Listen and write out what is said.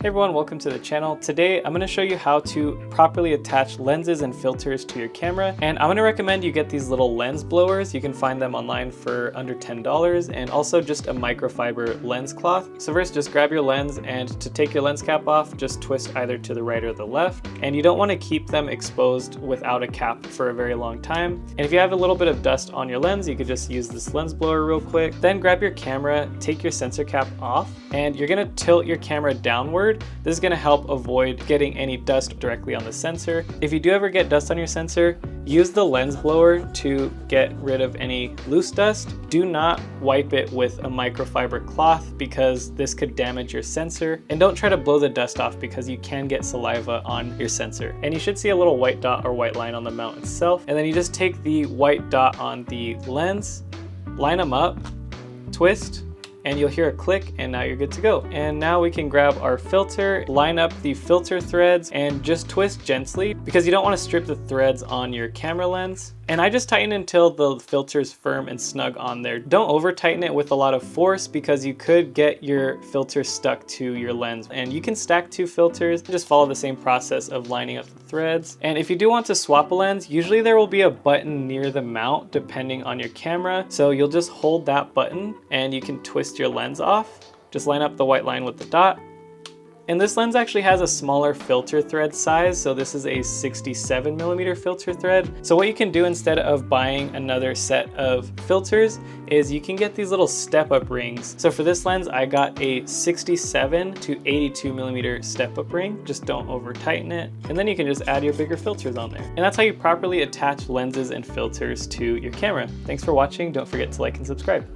Hey everyone, welcome to the channel. Today I'm going to show you how to properly attach lenses and filters to your camera, and I'm going to recommend you get these little lens blowers. You can find them online for under $10, and also just a microfiber lens cloth. So first, just grab your lens, and to take your lens cap off, just twist either to the right or the left. And you don't want to keep them exposed without a cap for a very long time. And if you have a little bit of dust on your lens, you could just use this lens blower real quick. Then grab your camera, take your sensor cap off, and you're going to tilt your camera downward. This is going to help avoid getting any dust directly on the sensor. If you do ever get dust on your sensor, use the lens blower to get rid of any loose dust. Do not wipe it with a microfiber cloth because this could damage your sensor. And don't try to blow the dust off because you can get saliva on your sensor. And you should see a little white dot or white line on the mount itself. And then you just take the white dot on the lens, line them up, twist, and you'll hear a click, and now you're good to go. And now we can grab our filter, line up the filter threads, and just twist gently because you don't want to strip the threads on your camera lens. And I just tighten until the filter is firm and snug on there. Don't over tighten it with a lot of force because you could get your filter stuck to your lens. And you can stack two filters, just follow the same process of lining up the threads. And if you do want to swap a lens, usually there will be a button near the mount depending on your camera. So you'll just hold that button and you can twist your lens off. Just line up the white line with the dot. And this lens actually has a smaller filter thread size, so this is a 67mm filter thread. So what you can do instead of buying another set of filters is you can get these little step-up rings. So for this lens, I got a 67 to 82mm step-up ring. Just don't over tighten it. And then you can just add your bigger filters on there. And that's how you properly attach lenses and filters to your camera. Thanks for watching. Don't forget to like and subscribe.